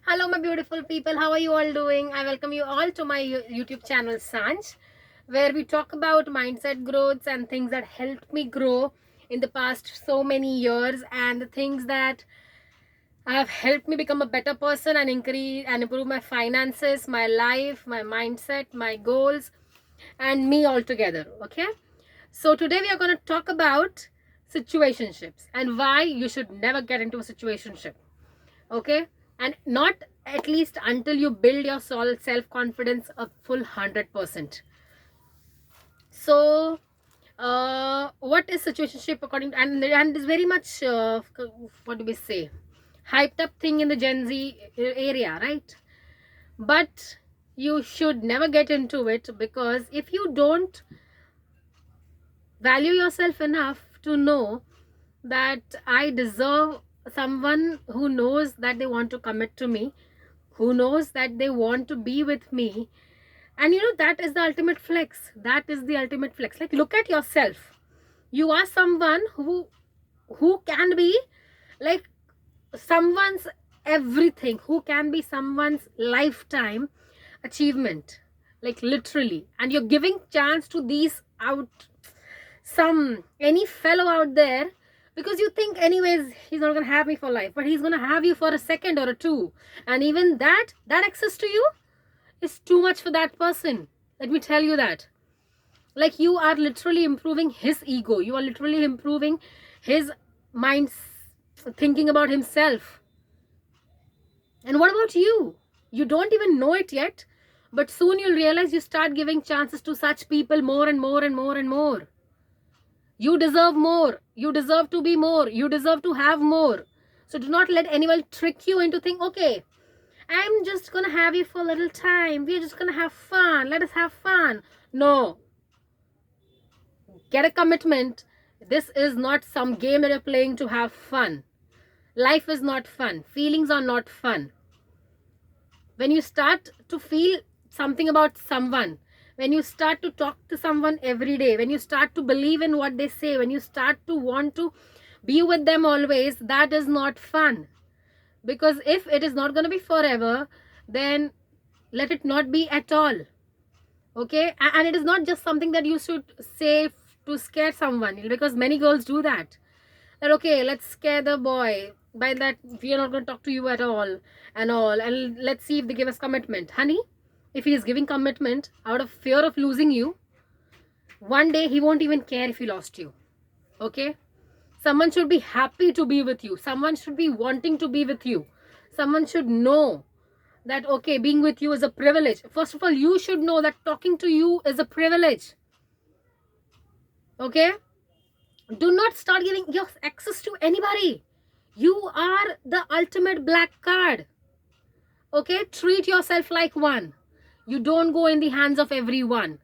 Hello, my beautiful people. How are you all doing? I welcome you all to my YouTube channel, Sanj, where we talk about mindset growths and things that helped me grow in the past so many years, and the things that have helped me become a better person and increase and improve my finances, my life, my mindset, my goals, and me altogether. Okay. So today we are going to talk about situationships and why you should never get into a situationship. Okay, and not at least until you build your self-confidence a full 100%. So what is situationship according to, and is very much what do we say, hyped up thing in the Gen Z area, right? But you should never get into it, because if you don't value yourself enough to know that I deserve someone who knows that they want to commit to me, who knows that they want to be with me. And that is the ultimate flex. That is the ultimate flex. Like, look at yourself. You are someone who can be like someone's everything, who can be someone's lifetime achievement, like literally. And you're giving chance to these out some any fellow out there, because you think anyways he's not gonna have me for life, but he's gonna have you for a second or a two. And even that access to you is too much for that person. Let me tell you that. Like, you are literally improving his ego, you are literally improving his mind, thinking about himself. And what about you? You don't even know it yet, but soon you'll realize you start giving chances to such people more and more and more and more. You deserve more. You deserve to be more. You deserve to have more. So do not let anyone trick you into thinking, okay, I'm just going to have you for a little time. We're just going to have fun. Let us have fun. No. Get a commitment. This is not some game that you're playing to have fun. Life is not fun. Feelings are not fun. When you start to feel something about someone, when you start to talk to someone every day, when you start to believe in what they say, when you start to want to be with them always, that is not fun. Because if it is not going to be forever, then let it not be at all. Okay? And it is not just something that you should say to scare someone, because many girls do that. That, okay, let's scare the boy by that we are not going to talk to you at all, and let's see if they give us commitment. Honey, if he is giving commitment out of fear of losing you, one day he won't even care if he lost you. Okay? Someone should be happy to be with you. Someone should be wanting to be with you. Someone should know that, okay, being with you is a privilege. First of all, you should know that talking to you is a privilege. Okay? Do not start giving your access to anybody. You are the ultimate black card. Okay? Treat yourself like one. You don't go in the hands of everyone.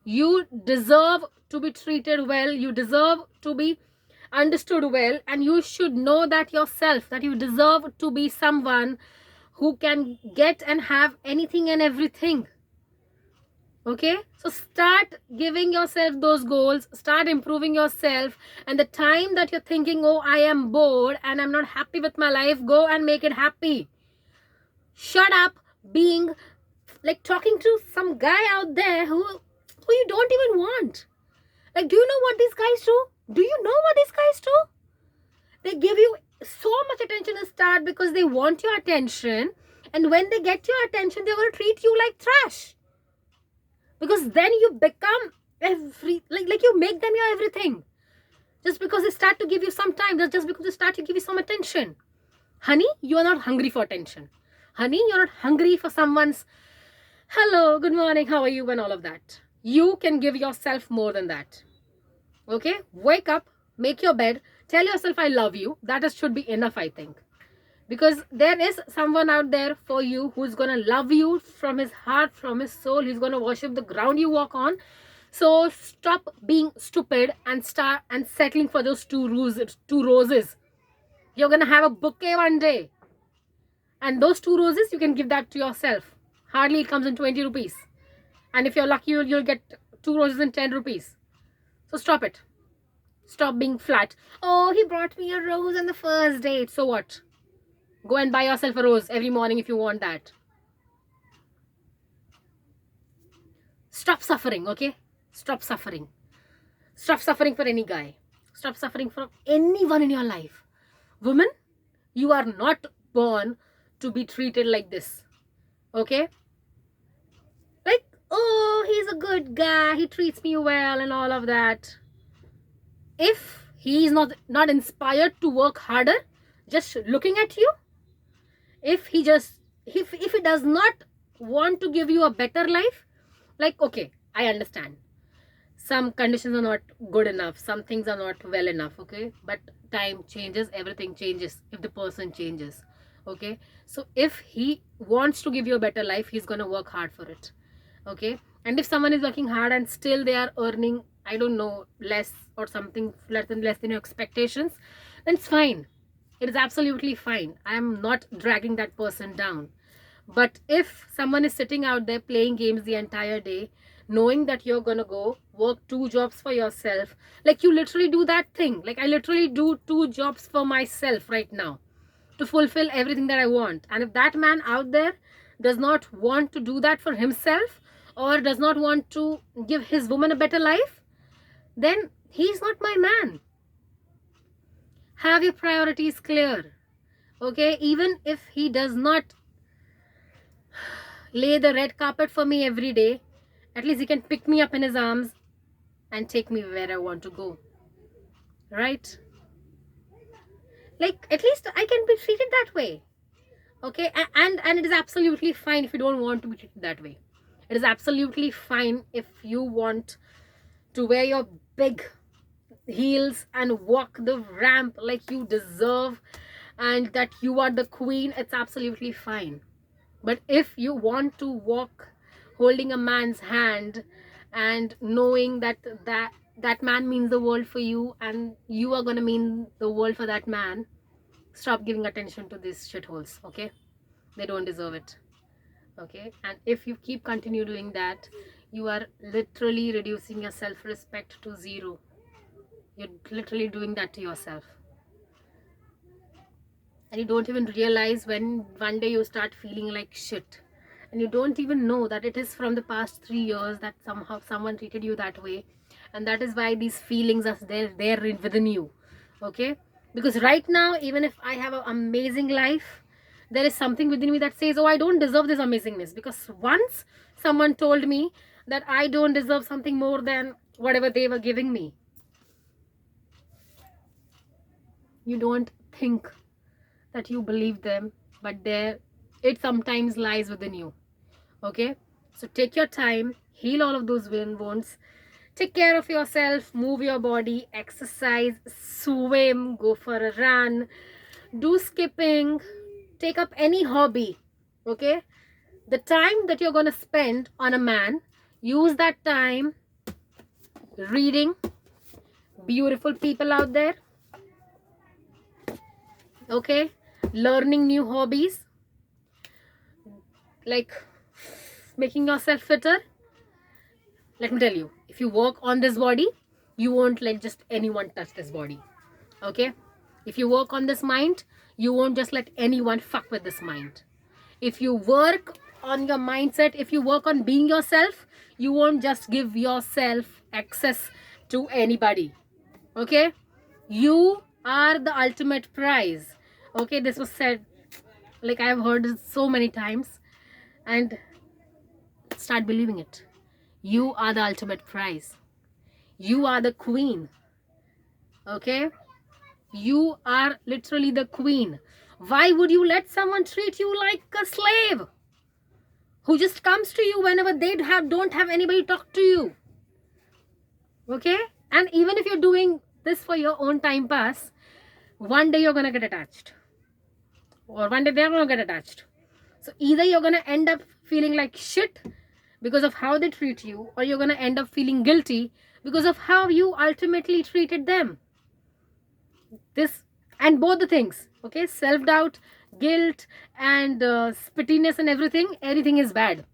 You deserve to be treated well. You deserve to be understood well. And you should know that yourself, that you deserve to be someone who can get and have anything and everything. Okay, so start giving yourself those goals, start improving yourself. And the time that you're thinking, oh, I am bored and I'm not happy with my life, go and make it happy. Shut up being like talking to some guy out there who you don't even want. Like, do you know what these guys do? Do you know what these guys do? They give you so much attention at the start because they want your attention, and when they get your attention, they're going to treat you like trash. Because then you become like you make them your everything. Just because they start to give you some time, just because they start to give you some attention. Honey, you are not hungry for attention. Honey, you're not hungry for someone's hello, good morning, how are you, and all of that. You can give yourself more than that. Okay? Wake up, make your bed, tell yourself I love you. That should be enough, I think. Because there is someone out there for you who's going to love you from his heart, from his soul. He's going to worship the ground you walk on. So stop being stupid and start and settling for those two roses. You're going to have a bouquet one day. And those 2 roses, you can give that to yourself. Hardly it comes in 20 rupees. And if you're lucky, you'll get 2 roses in 10 rupees. So stop it. Stop being flat. Oh, he brought me a rose on the first date. So what? Go and buy yourself a rose every morning if you want that. Stop suffering, okay? Stop suffering. Stop suffering for any guy. Stop suffering for anyone in your life. Women, you are not born to be treated like this, okay? Like, oh, he's a good guy, he treats me well and all of that. If he is not inspired to work harder, just looking at you, if he does not want to give you a better life, like, okay, I understand. Some conditions are not good enough, some things are not well enough, okay? But time changes, everything changes if the person changes, okay? So if he wants to give you a better life, he's gonna work hard for it, okay? And if someone is working hard and still they are earning, I don't know, less or something less than your expectations, then it's fine. It is absolutely fine. I am not dragging that person down. But if someone is sitting out there playing games the entire day, knowing that you're gonna go work 2 jobs for yourself, like you literally do that thing, like I literally do 2 jobs for myself right now to fulfill everything that I want. And if that man out there does not want to do that for himself, or does not want to give his woman a better life, then he's not my man. Have your priorities clear, okay? Even if he does not lay the red carpet for me every day, at least he can pick me up in his arms and take me where I want to go, right? Like, at least I can be treated that way, okay? And it is absolutely fine if you don't want to be treated that way. It is absolutely fine if you want to wear your big heels and walk the ramp like you deserve and that you are the queen. It's absolutely fine. But if you want to walk holding a man's hand and knowing that man means the world for you and you are going to mean the world for that man, stop giving attention to these shitholes, okay? They don't deserve it, okay? And if you continue doing that, you are literally reducing your self-respect to 0. You're literally doing that to yourself. And you don't even realize when one day you start feeling like shit. And you don't even know that it is from the past 3 years that somehow someone treated you that way. And that is why these feelings are there within you, okay? Because right now, even if I have an amazing life, there is something within me that says, oh, I don't deserve this amazingness. Because once someone told me that I don't deserve something more than whatever they were giving me. You don't think that you believe them, but it sometimes lies within you, okay? So take your time, heal all of those wounds, take care of yourself, move your body, exercise, swim, go for a run, do skipping, take up any hobby, okay? The time that you're going to spend on a man, use that time reading beautiful people out there, okay? Learning new hobbies, like making yourself fitter. Let me tell you, if you work on this body, you won't let just anyone touch this body, okay? If you work on this mind, you won't just let anyone fuck with this mind. If you work on your mindset, if you work on being yourself, you won't just give yourself access to anybody, okay? You are the ultimate prize, okay? This was said, like I've heard it so many times, and start believing it. You are the ultimate prize. You are the queen, okay? You are literally the queen. Why would you let someone treat you like a slave who just comes to you whenever they don't have anybody talk to you, okay? And even if you're doing this for your own time pass, one day you're gonna get attached, or one day they're gonna get attached. So either you're gonna end up feeling like shit because of how they treat you, or you're gonna end up feeling guilty because of how you ultimately treated them. This and both the things, okay? Self-doubt, guilt, and spittiness and everything is bad.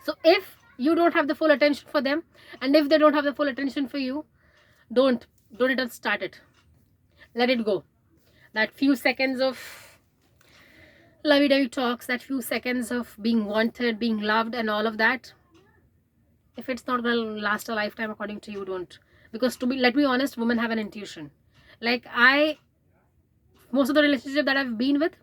So if you don't have the full attention for them, and if they don't have the full attention for you, don't even start it. Let it go. That few seconds of lovey-dovey talks, that few seconds of being wanted, being loved and all of that, if it's not going to last a lifetime according to you, don't. Because let me honest, women have an intuition. Like most of the relationship that I've been with,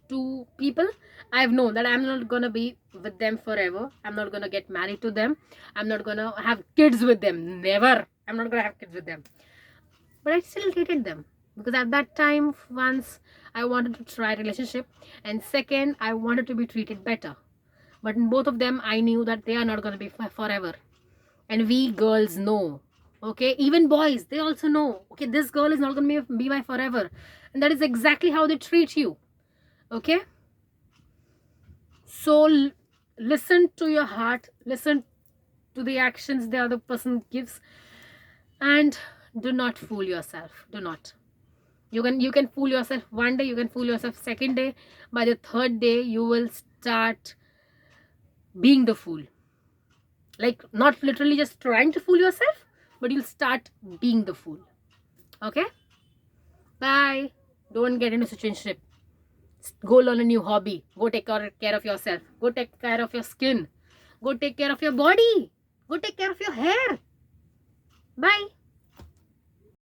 two people, I've known that I'm not gonna be with them forever. I'm not gonna get married to them. I'm not gonna have kids with them. Never. I'm not gonna have kids with them. But I still dated them because at that time, once I wanted to try a relationship, and second, I wanted to be treated better. But in both of them, I knew that they are not gonna be forever. And we girls know. Okay, even boys, they also know. Okay, this girl is not gonna be my forever, and that is exactly how they treat you. Okay, so listen to your heart, listen to the actions the other person gives, and do not fool yourself. Do not. You can fool yourself one day, you can fool yourself second day. By the third day, you will start being the fool. Like, not literally just trying to fool yourself, but you'll start being the fool. Okay, bye. Don't get into situationship. Go learn a new hobby. Go take care of yourself. Go take care of your skin. Go take care of your body. Go take care of your hair. Bye.